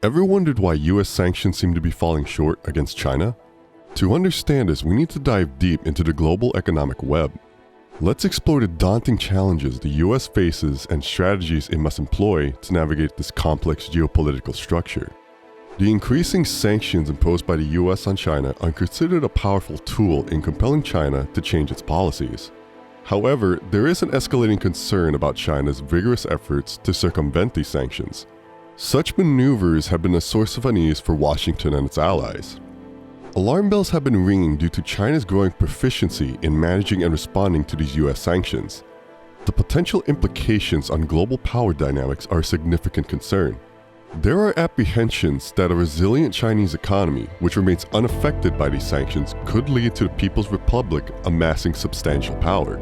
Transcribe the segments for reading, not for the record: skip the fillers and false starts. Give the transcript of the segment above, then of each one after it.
Ever wondered why US sanctions seem to be falling short against China? To understand this, we need to dive deep into the global economic web. Let's explore the daunting challenges the US faces and strategies it must employ to navigate this complex geopolitical structure. The increasing sanctions imposed by the US on China are considered a powerful tool in compelling China to change its policies. However, there is an escalating concern about China's vigorous efforts to circumvent these sanctions. Such maneuvers have been a source of unease for Washington and its allies. Alarm bells have been ringing due to China's growing proficiency in managing and responding to these US sanctions. The potential implications on global power dynamics are a significant concern. There are apprehensions that a resilient Chinese economy, which remains unaffected by these sanctions, could lead to the People's Republic amassing substantial power.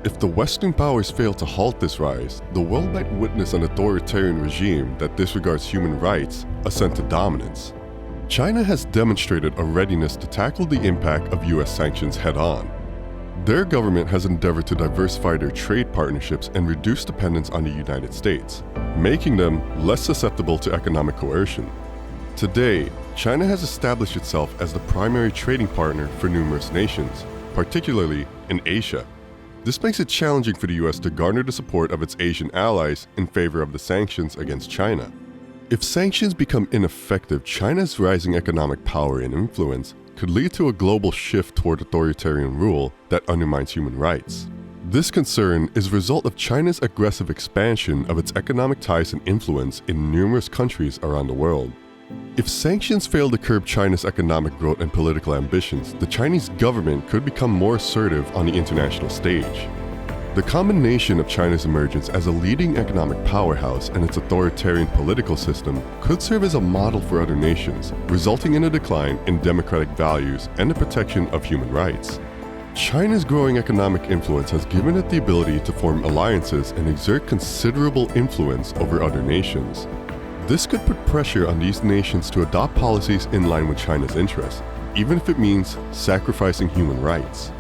If the Western powers fail to halt this rise, the world might witness an authoritarian regime that disregards human rights ascend to dominance. China has demonstrated a readiness to tackle the impact of US sanctions head-on. Their government has endeavored to diversify their trade partnerships and reduce dependence on the United States, making them less susceptible to economic coercion. Today, China has established itself as the primary trading partner for numerous nations, particularly in Asia. This makes it challenging for the US to garner the support of its Asian allies in favor of the sanctions against China. If sanctions become ineffective, China's rising economic power and influence could lead to a global shift toward authoritarian rule that undermines human rights. This concern is a result of China's aggressive expansion of its economic ties and influence in numerous countries around the world. If sanctions fail to curb China's economic growth and political ambitions, the Chinese government could become more assertive on the international stage. The combination of China's emergence as a leading economic powerhouse and its authoritarian political system could serve as a model for other nations, resulting in a decline in democratic values and the protection of human rights. China's growing economic influence has given it the ability to form alliances and exert considerable influence over other nations. This could put pressure on these nations to adopt policies in line with China's interests, even if it means sacrificing human rights.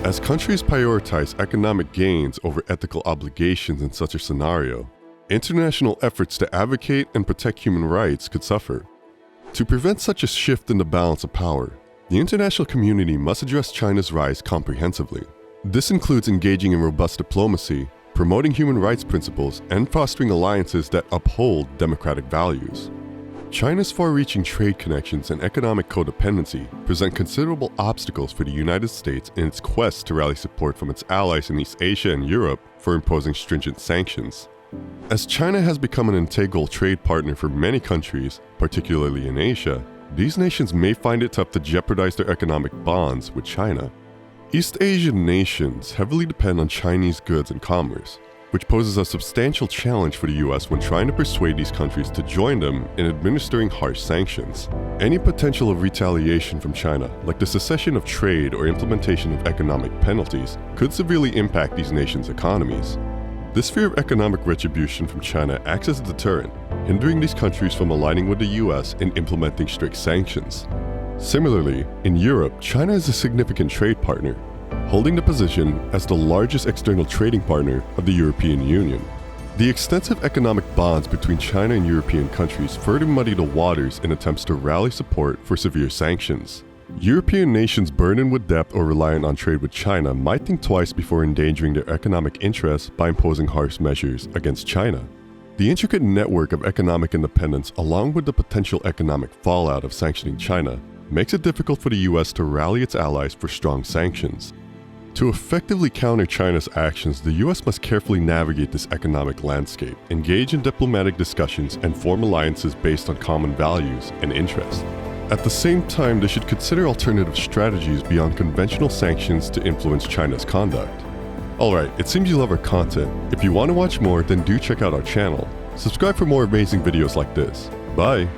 As countries prioritize economic gains over ethical obligations in such a scenario, international efforts to advocate and protect human rights could suffer. To prevent such a shift in the balance of power, the international community must address China's rise comprehensively. This includes engaging in robust diplomacy, promoting human rights principles, and fostering alliances that uphold democratic values. China's far-reaching trade connections and economic codependency present considerable obstacles for the United States in its quest to rally support from its allies in East Asia and Europe for imposing stringent sanctions. As China has become an integral trade partner for many countries, particularly in Asia, these nations may find it tough to jeopardize their economic bonds with China. East Asian nations heavily depend on Chinese goods and commerce, which poses a substantial challenge for the US when trying to persuade these countries to join them in administering harsh sanctions. Any potential of retaliation from China, like the cessation of trade or implementation of economic penalties, could severely impact these nations' economies. This fear of economic retribution from China acts as a deterrent, hindering these countries from aligning with the US in implementing strict sanctions. Similarly, in Europe, China is a significant trade partner, holding the position as the largest external trading partner of the European Union. The extensive economic bonds between China and European countries further muddy the waters in attempts to rally support for severe sanctions. European nations burdened with debt or reliant on trade with China might think twice before endangering their economic interests by imposing harsh measures against China. The intricate network of economic independence, along with the potential economic fallout of sanctioning China, makes it difficult for the US to rally its allies for strong sanctions. To effectively counter China's actions, the US must carefully navigate this economic landscape, engage in diplomatic discussions, and form alliances based on common values and interests. At the same time, they should consider alternative strategies beyond conventional sanctions to influence China's conduct. Alright, it seems you love our content. If you want to watch more, then do check out our channel. Subscribe for more amazing videos like this. Bye!